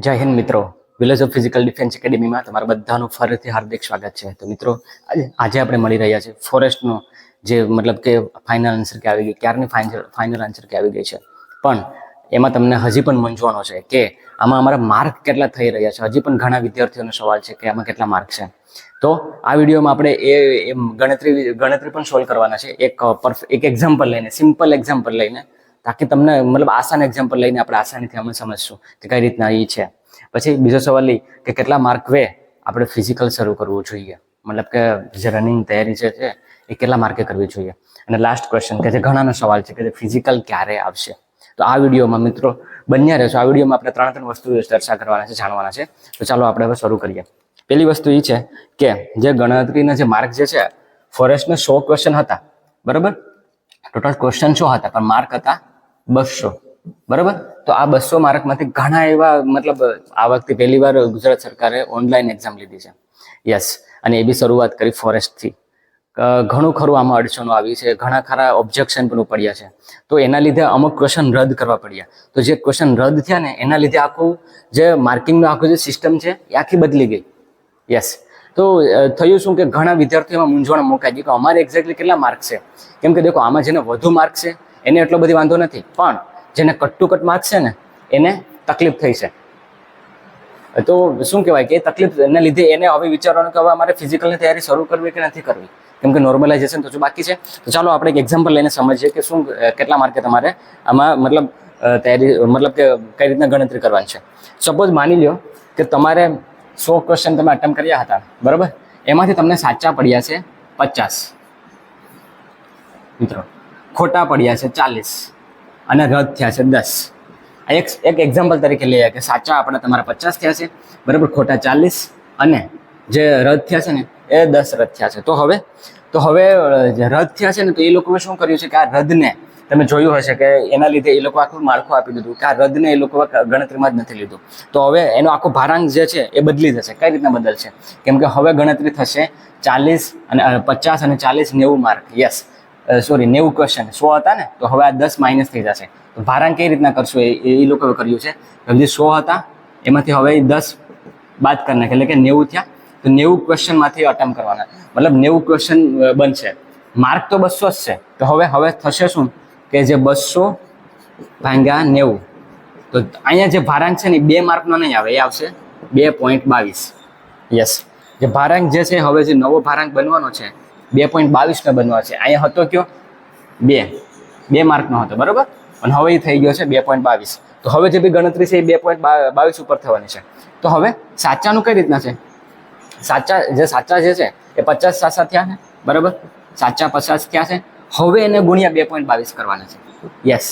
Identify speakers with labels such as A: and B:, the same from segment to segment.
A: જય હિન્દ મિત્રો. Village of physical defence એકેડેમીમાં તમારા બધાનું ફરીથી હાર્દિક સ્વાગત છે. તો મિત્રો આજે આપણે મળી રહ્યા છે ફોરેસ્ટનો જે મતલબ કે ફાઇનલ આન્સર કે આવી ગઈ, ક્યારની ફાઇનલ આન્સર કે આવી ગઈ છે, પણ એમાં તમને હજી પણ મૂંઝવણો છે કે આમાં અમારા માર્ક કેટલા થઈ રહ્યા છે. હજી પણ ઘણા વિદ્યાર્થીઓનો સવાલ છે કે આમાં કેટલા માર્ક છે. તો આ વિડીયોમાં આપણે એ ગણતરી પણ સોલ્વ કરવાના છે, એક એક્ઝામ્પલ લઈને, સિમ્પલ એક્ઝામ્પલ લઈને, તાકી તમને મતલબ આસાન એક્ઝામ્પલ લઈને આપણે આસાનીથી અમે સમજશું કે કઈ રીતના એ છે. પછી બીજો સવાલ એ કે કેટલા માર્ક વે આપણે ફિઝિકલ શરૂ કરવું જોઈએ, મતલબ કે જે રનિંગ તૈયારી છે એ કેટલા માર્કે કરવી જોઈએ. અને લાસ્ટ ક્વેશ્ચન કે જે ઘણાનો સવાલ છે કે ફિઝિકલ ક્યારે આવશે. તો આ વિડીયોમાં મિત્રો બન્યા રહેશો. આ વિડીયોમાં આપણે ત્રણ વસ્તુ ચર્ચા કરવાના છે, જાણવાના છે. તો ચાલો આપણે હવે શરૂ કરીએ. પહેલી વસ્તુ એ છે કે જે ગણતરીના જે માર્ક જે છે, ફોરેસ્ટના 100 ક્વેશ્ચન હતા, બરાબર? ટોટલ ક્વેશ્ચન 100 હતા, પણ માર્ક હતા 200, બરાબર? તો આ 200 માર્કમાંથી ઘણા એવા, મતલબ આ વખતે પહેલી વાર ગુજરાત સરકારે ઓનલાઈન એક્ઝામ લીધી છે. યસ, અને એ બી શરૂઆત કરી ફોરેસ્ટથી. ઘણું ખરું આમાં અડચણો આવી છે, ઘણા ખરા ઓબ્જેક્શન પણ પડ્યા છે. તો એના લીધે અમુક ક્વેશ્ચન રદ કરવા પડ્યા. તો જે ક્વેશ્ચન રદ થયા ને એના લીધે આખું જે માર્કિંગનું આખું જે સિસ્ટમ છે એ આખી બદલી ગઈ. યસ, તો થયું શું કે ઘણા વિદ્યાર્થીઓમાં મૂંઝવણ મુકાઈ ગઈ કે અમારે એક્ઝેક્ટલી કેટલા માર્ક છે. કેમ કે દેખો, આમાં જેને વધુ માર્ક છે એને એટલો બધી વાંધો નથી, પણ જેને કટ ટુ કટ માર્ક છે ને એને તકલીફ થઈ છે. તો શું કહેવાય કે એ તકલીફ એના લીધે એને હવે વિચારવાનું કે હવે અમારે ફિઝિકલની તૈયારી શરૂ કરવી કે નથી કરવી, કેમ કે નોર્મલાઇઝેશન તો બાકી છે. તો ચાલો આપણે એક એક્ઝામ્પલ લઈને સમજીએ કે શું કેટલા માર્કે તમારે આમાં મતલબ તૈયારી, મતલબ કે કઈ રીતના ગણતરી કરવાની છે. સપોઝ માની લો કે તમારે 100 ક્વેશ્ચન તમે અટેમ્પ્ટ કર્યા હતા, બરાબર? એમાંથી તમને સાચા પડ્યા છે 50 મિત્રો, ખોટા પડ્યા છે 40 અને રદ થયા છે 10. એક એક્ઝામ્પલ તરીકે લઈએ કે સાચા આપણે તમારા 50 થયા છે, બરાબર, ખોટા 40 અને જે રદ થયા છે ને એ 10 રદ થયા છે. તો હવે જે રદ થયા છે ને, તો એ લોકોએ શું કર્યું છે કે આ રદને તમે જોયું હશે કે એના લીધે એ લોકો આખું માળખું આપી દીધું કે આ રદને એ લોકો ગણતરીમાં જ નથી લીધું. તો હવે એનો આખો ભારાંક જે છે એ બદલી જશે. કઈ રીતના બદલશે? કેમ કે હવે ગણતરી થશે 40 અને 50 અને 40, 90 માર્ક. યસ, સોરી, 90 ક્વેશ્ચન, 100 હતા ને, તો હવે આ 10 માઇનસ થઈ જશે. તો ભારાંક કઈ રીતના કરશો એ લોકોએ કર્યું છે. જે 100 હતા એમાંથી હવે 10 બાદ કરી નાખે, એટલે કે 90 થયા. તો 90 ક્વેશ્ચનમાંથી અટેમ્પ્ટ કરવાના, મતલબ 90 ક્વેશ્ચન બનશે. માર્ક તો 200 જ છે. તો હવે થશે શું કે જે 200 ભાગ્યા 90, તો અહીંયા જે ભારાંક છે ને 2 માર્કનો નહીં આવે, એ આવશે 2.22. યસ, જે ભારાંક જે છે, હવે જે નવો ભારાંક બનવાનો છે 2.22 નો બનવાનો છે. અહીંયા હતો કયો 2 માર્કનો હતો, બરાબર? અને હવે એ થઈ ગયો છે 2.22. તો હવે જે બી ગણતરી છે એ 2.22 ઉપર થવાની છે. તો હવે સાચાનું કઈ રીતના છે? સાચા જે છે એ 50 સાચા થયા છે, બરાબર? સાચા 50 થયા છે. હવે એને ગુણ્યા 2.22 કરવાના છે. યસ,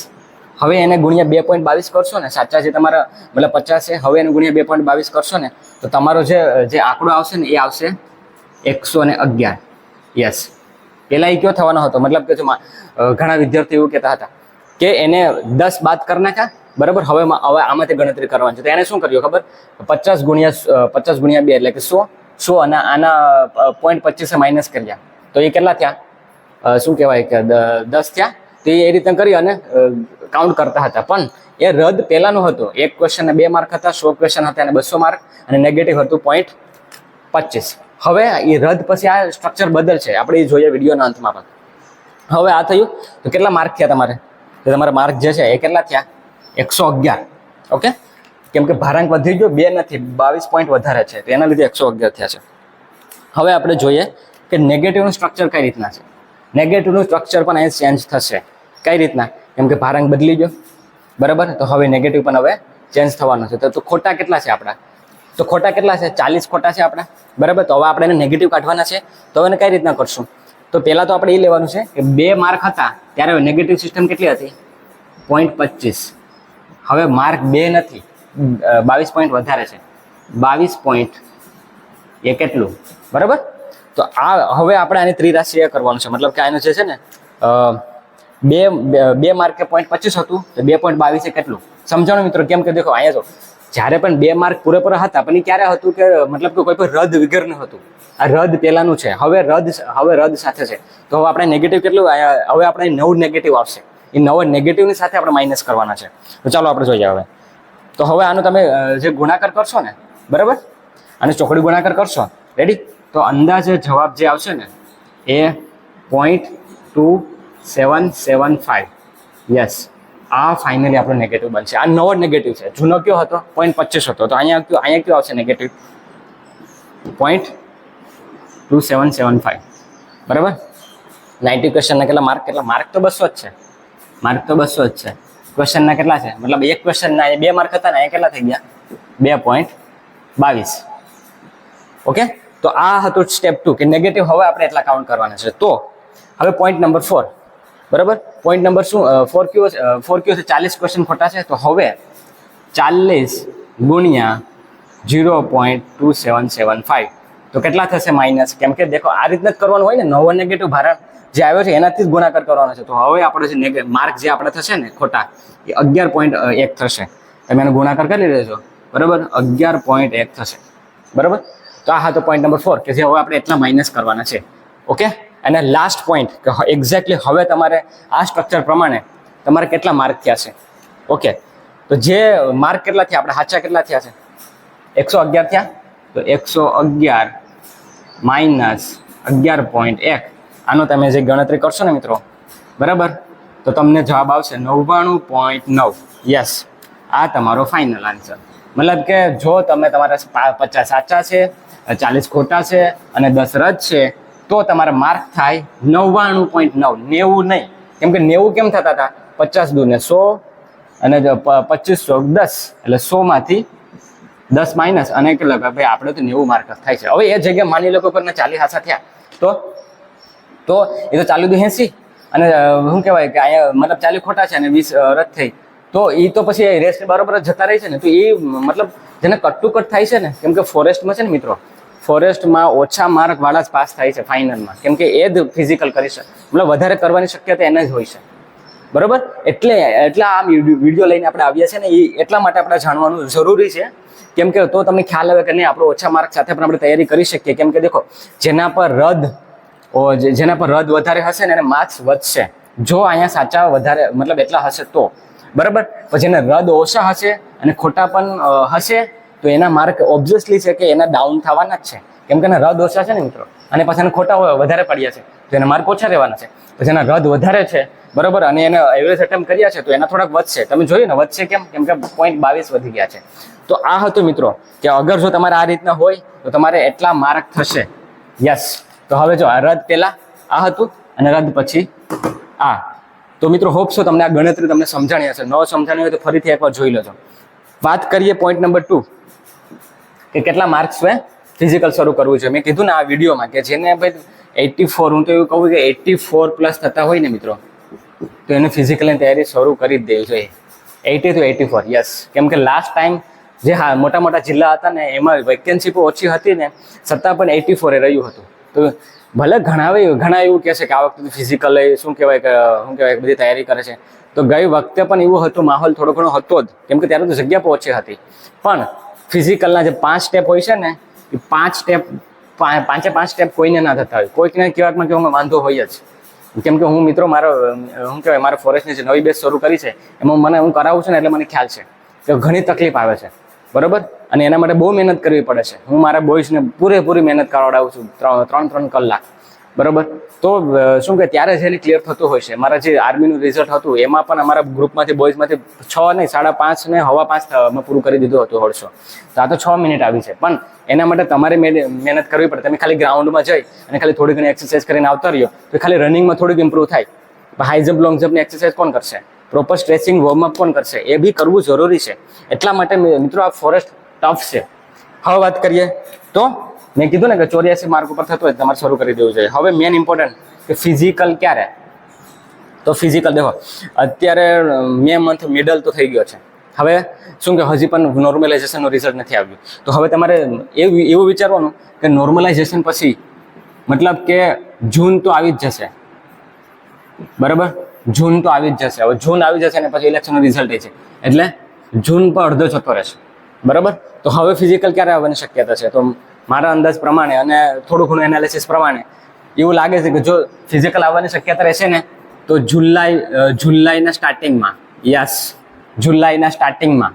A: હવે એને ગુણ્યા 2.22 કરશો ને, સાચા જે તમારા મતલબ 50 છે, હવે એને ગુણ્યા 2.22 કરશો ને, તો તમારો જે આંકડો આવશે ને એ આવશે 111. યસ, પેલા એ કયો થવાનો હતો, મતલબ કે ઘણા વિદ્યાર્થીઓ એવું કહેતા હતા કે એને 10 બાદ કરી નાખ્યા, બરાબર? હવે આમાંથી ગણતરી કરવાની છે. તો એને શું કર્યું ખબર? 50 ગુણ્યા 2 એટલે કે 100 અને આના 0.25 માઇનસ કર્યા, તો એ કેટલા થયા? શું કહેવાય કે 10 થયા. તો એ રીતે કરી અને કાઉન્ટ કરતા હતા. પણ એ રદ પહેલાનો હતો. એક ક્વેશ્ચન 2 માર્ક હતા, 100 ક્વેશ્ચન હતા અને 200 માર્ક, અને નેગેટિવ હતું 0.25. હવે એ રદ પછી આ સ્ટ્રક્ચર બદલશે, આપણે એ જોઈએ વિડીયોના અંતમાં. પણ હવે આ થયું. તો કેટલા માર્ક થયા તમારે? તો તમારા માર્ક જે છે એ કેટલા થયા? 111. ઓકે, કેમ કે ભારાંક વધી ગયો, 2 નથી, 22 પોઈન્ટ વધારે છે, તો એના લીધે 111 થયા છે. હવે આપણે જોઈએ કે નેગેટિવનું સ્ટ્રક્ચર કઈ રીતના છે. નેગેટિવનું સ્ટ્રક્ચર પણ અહીં ચેન્જ થશે. કઈ રીતના? કેમ કે ભારાંક બદલી ગયો, બરાબર? તો હવે નેગેટિવ પણ હવે ચેન્જ થવાનો છે. તો ખોટા કેટલા છે આપણા? તો ખોટા કેટલા છે? 40 ખોટા છે આપણા, બરાબર? તો હવે આપણે એને નેગેટિવ કાઢવાના છે. તો એને કઈ રીતના કરશું? તો પહેલા તો આપણે એ લેવાનું છે કે 2 માર્ક હતા ત્યારે નેગેટિવ સિસ્ટમ કેટલી હતી? 0.25. હવે માર્ક 2 નથી, 22 પોઈન્ટ વધારે છે, 22 પોઈન્ટ એ કેટલું, બરાબર? તો આ હવે આપણે આની ત્રિરાશીય કરવાનું છે. મતલબ કે આનું જે છે ને 2 માર્કે 0.25 હતું, તો 2.22 એ કેટલું સમજાણું મિત્રો? કેમ કે દેખો, અહીંયા જો જ્યારે પણ 2 માર્ક પૂરેપૂરા હતા, પણ એ ક્યારે હતું કે મતલબ કે કોઈ પણ રદ વગરનું હતું. આ રદ પહેલાનું છે, હવે રદ સાથે છે. તો હવે આપણે નેગેટિવ કેટલું? હવે આપણે 9 નેગેટિવ આવશે. એ 9 નેગેટિવની સાથે આપણે માઇનસ કરવાના છે. તો ચાલો આપણે જોઈએ હવે. તો હવે આનો તમે જે ગુણાકાર કરશો ને, બરાબર, અને ચોકડી ગુણાકાર કરશો, રેડી, તો અંદાજે જવાબ જે આવશે ને એ 0.2775. યસ, આ ફાઇનલી આપણો નેગેટિવ બનશે. આ નવો નેગેટિવ છે, જૂનો કયો હતો 0.25 હતો, તો અહીંયા કયો આવશે નેગેટિવ 0.2775. બરાબર. 90 ક્વેશ્ચનના કેટલા માર્ક? માર્ક તો 200 જ છે, માર્ક તો 200 જ છે. ક્વેશ્ચનના કેટલા છે? મતલબ એક ક્વેશ્ચનના 2 માર્ક હતા ને, એ કેટલા થઈ ગયા? 2.22. ઓકે, તો આ હતું સ્ટેપ 2 કે નેગેટિવ હવે આપણે એટલા કાઉન્ટ કરવાના છે. તો હવે પોઈન્ટ નંબર 4, બરાબર, પોઈન્ટ નંબર શું 4 કયો છે? 40 ક્વેશ્ચન ખોટા છે, તો હવે 40 ગુણ્યા 0.2775 તો કેટલા થશે માઇનસ? કેમ કે દેખો આ રીતના જ કરવાનું હોય ને, નવો નેગેટિવ ભારણ જે આવ્યો છે એનાથી જ ગુણાકાર કરવાનો છે. તો હવે આપણે જે માર્ક જે આપણે થશે ને ખોટા એ 11.1 થશે. તમે એનો ગુણાકાર કરી લેજો, બરાબર, 11.1 થશે. બરાબર, તો આ હતો પોઈન્ટ નંબર 4 કે જે હવે આપણે એટલા માઇનસ કરવાના છે. ઓકે, અને લાસ્ટ પોઈન્ટ કે એક્ઝેક્ટલી હવે તમારે આ સ્ટ્રક્ચર પ્રમાણે તમારે કેટલા માર્ક થયા છે. ઓકે, તો જે માર્ક કેટલા થયા આપણે સાચા કેટલા થયા છે? 111 થયા. તો 111 માઇનસ 11.1 આનો તમે જે ગણતરી કરશો ને મિત્રો, બરાબર, તો તમને જવાબ આવશે 99.9. યસ, આ તમારો ફાઇનલ આન્સર. મતલબ કે જો તમે તમારા 50 સાચા છે, 40 ખોટા છે અને 10 રદ છે, તો તમારા માર્ક થાય 99.9. 90 નહીં, કેમ કે 90 કેમ થતા હતા? 50 દૂને 100 અને 25 10, એટલે 100 માંથી 10 માઇનસ અને કેટલા? ભાઈ આપણે તો 90 માર્ક થાય છે. હવે એ જગ્યાએ માની લો કે 40 હાસા થયા, તો એ તો 40 દુ 80 અને શું કહેવાય કે અહીંયા મતલબ 40 ખોટા છે અને 20 રદ થઈ, તો એ તો પછી રેસ્ટ બરાબર જ જતા રહે છે ને. તો એ મતલબ જેને કટ ટુ કટ થાય છે ને, કેમ કે ફોરેસ્ટમાં છે ને મિત્રો, ફોરેસ્ટમાં ઓછા માર્ક વાળા જ પાસ થાય છે ફાઇનલમાં, કેમ કે એ જ ફિઝિકલ કરી શકે, મતલબ વધારે કરવાની શક્યતા એને જ હોય છે. બરાબર, એટલે આ વિડીયો લઈને આપણે આવ્યા છે ને, એ એટલા માટે આપણે જાણવાનું જરૂરી છે, કેમ કે તો તમને ખ્યાલ આવે કે નહીં આપણે ઓછા માર્ક સાથે પણ આપણે તૈયારી કરી શકીએ. કેમ કે દેખો જેના પર રદ વધારે હશે ને એને માર્ક્સ વધશે, જો અહીંયા સાચા વધારે મતલબ એટલા હશે તો, બરાબર. પછી જેને રદ ઓછા હશે અને ખોટા પણ હશે તો એના માર્ક ઓબ્વિયસલી છે કે એના ડાઉન થવાના જ છે, કેમ કે એના રદ ઓછા છે ને મિત્રો, અને પછી એને ખોટા વધારે પડ્યા છે તો એના માર્ક ઓછા રહેવાના છે. પછી એના રદ વધારે છે, બરાબર, અને એને એવરેજ અટેમ્પ્ટ કર્યા છે તો એના થોડાક વધશે. તમે જોયું ને વધશે કેમ? કેમ કે 0.22 વધી ગયા છે. તો આ હતું મિત્રો કે અગર જો તમારે આ રીતના હોય તો તમારે એટલા માર્ક થશે. યસ, તો હવે જો આ રદ પહેલા આ હતું અને રદ પછી આ. તો મિત્રો હોપ છો તમને આ ગણતરી તમને સમજાણી હશે. ન સમજાણી હોય તો ફરીથી એકવાર જોઈ લેજો. વાત કરીએ પોઈન્ટ નંબર 2 કે કેટલા માર્ક્સ ફિઝિકલ શરૂ કરવું છે. મેં કીધું ને આ વિડીયોમાં કે જેને ભાઈ 84, હું તો એવું કહું કે 84 પ્લસ થતા હોય ને મિત્રો, તો એને ફિઝિકલની તૈયારી શરૂ કરી જ દેવી જોઈએ. 80 to 84. યસ, કેમ કે લાસ્ટ ટાઈમ જે મોટા મોટા જિલ્લા હતા ને એમાં વેકેન્સી પણ ઓછી હતી ને, છતાં પણ 84 રહ્યું હતું. તો ભલે ઘણા એવું કહે છે કે આ વખતે ફિઝિકલ શું કહેવાય બધી તૈયારી કરે છે, તો ગઈ વખતે પણ એવું હતું, માહોલ થોડો ઘણો હતો જ, કેમ કે ત્યારે તો જગ્યા પણ ઓછી હતી. પણ ફિઝિકલના જે 5 સ્ટેપ હોય છે ને, એ 5 સ્ટેપ કોઈને ના થતા હોય, કોઈકને કેવામાં વાંધો હોય જ. કેમ કે હું મિત્રો મારો ફોરેસ્ટની જે નવી બેચ શરૂ કરી છે એમાં હું કરાવું છું ને, એટલે મને ખ્યાલ છે કે ઘણી તકલીફ આવે છે, બરાબર, અને એના માટે બહુ મહેનત કરવી પડે છે. હું મારા બોયઝને પૂરેપૂરી મહેનત કરાવડાવું છું 3 કલાક, બરાબર. તો શું કે ત્યારે જેને ક્લિયર થતું હોય છે. મારા જે આર્મીનું રિઝલ્ટ હતું એમાં પણ અમારા ગ્રુપમાંથી બોયઝમાંથી 6 નહીં 5.5 ને 5.5 મેં પૂરું કરી દીધું હતું 150. તો આ તો 6 મિનિટ આવી છે, પણ એના માટે તમારે મહેનત કરવી પડે. તમે ખાલી ગ્રાઉન્ડમાં જઈ અને ખાલી થોડી ઘણી એક્સરસાઇઝ કરીને આવતા રહ્યો તો ખાલી રનિંગમાં થોડીક ઇમ્પ્રૂવ થાય. હાઈ જમ્પ લોંગ જમ્પની એક્સરસાઇઝ કોણ કરશે? પ્રોપર સ્ટ્રેચિંગ વોર્મઅપ કોણ કરશે? એ બી કરવું જરૂરી છે. એટલા માટે મિત્રો આ ફોરેસ્ટ ટફ છે. હવે વાત કરીએ તો મેં કીધું ને કે 84 માર્ક ઉપર થતું હોય તમારે શરૂ કરી દેવું જોઈએ. હવે મેન ઇમ્પોર્ટન્ટ કે ફિઝિકલ ક્યારે? તો ફિઝિકલ દેખો અત્યારે મે મંથ મિડલ તો થઈ ગયો છે. હવે શું કે હજી પણ નોર્મલાઇઝેશનનું રિઝલ્ટ નથી આવ્યું. તો હવે તમારે એવું વિચારવાનું કે નોર્મલાઇઝેશન પછી મતલબ કે જૂન તો આવી જ જશે, બરાબર, જૂન તો આવી જ જશે. હવે જૂન આવી જશે ને પછી ઇલેક્શનનું રિઝલ્ટ છે, એટલે જૂન પર અડધો જતો રહેશે, બરાબર. તો હવે ફિઝિકલ ક્યારે આવવાની શક્યતા છે? તો મારા અંદાજ પ્રમાણે અને થોડું ઘણું એનાલિસિસ પ્રમાણે એવું લાગે છે કે જો ફિઝિકલ આવવાની શક્યતા રહેશે ને તો જુલાઈના સ્ટાર્ટિંગમાં. યસ, જુલાઈના સ્ટાર્ટિંગમાં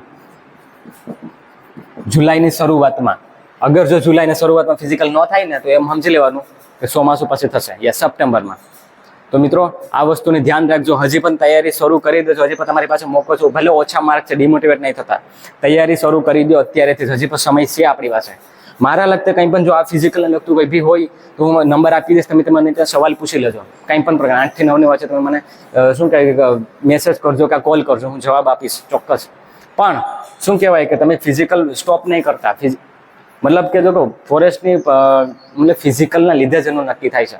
A: જુલાઈની શરૂઆતમાં, અગર જો જુલાઈની શરૂઆતમાં ફિઝિકલ ન થાય ને તો એમ સમજી લેવાનું કે ચોમાસું પછી થશે, યા સપ્ટેમ્બરમાં. તો મિત્રો આ વસ્તુને ધ્યાન રાખજો. હજી પણ તૈયારી શરૂ કરી દેજો. હજી પણ તમારી પાસે મોકો છે, ભલે ઓછા માર્ક છે, ડિમોટિવેટ નહીં થતા. તૈયારી શરૂ કરી દો અત્યારેથી, હજી પણ સમય છે આપણી પાસે. મારા લગતે કંઈ પણ જો આ ફિઝિકલને લગતું કંઈ બી હોય તો હું નંબર આપી દઈશ, તમે મને ત્યાં સવાલ પૂછી લેજો. કંઈ પણ પ્રકાર 8 થી 9 ની વચ્ચે તમે મને શું કહેવાય મેસેજ કરજો કે કોલ કરજો, હું જવાબ આપીશ ચોક્કસ. પણ શું કહેવાય કે તમે ફિઝિકલ સ્ટોપ નહીં કરતા. મતલબ કે જો ફોરેસ્ટની મતલબ ફિઝિકલના લીધે જ એનું નક્કી થાય છે,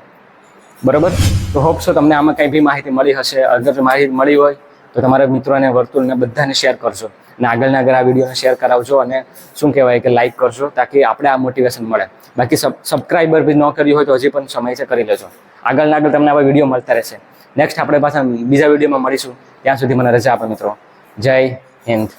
A: બરાબર. તો હોપ છો તમને આમાં કંઈ બી માહિતી મળી હશે. અગર માહિતી મળી હોય તો તમારા મિત્રોને, વર્તુળને બધાને શેર કરજો, અને આગળ આ વિડીયોને શેર કરાવજો, અને શું કહેવાય કે લાઇક કરજો, તાકી આપણે આ મોટિવેશન મળે. બાકી સબસ્ક્રાઈબર બી ન કર્યું હોય તો હજી પણ સમય છે, કરી લેજો. આગળ તમને આવા વિડીયો મળતા રહેશે. નેક્સ્ટ આપણે પાછા બીજા વિડીયોમાં મળીશું. ત્યાં સુધી મને રજા આપો મિત્રો. જય હિન્દ.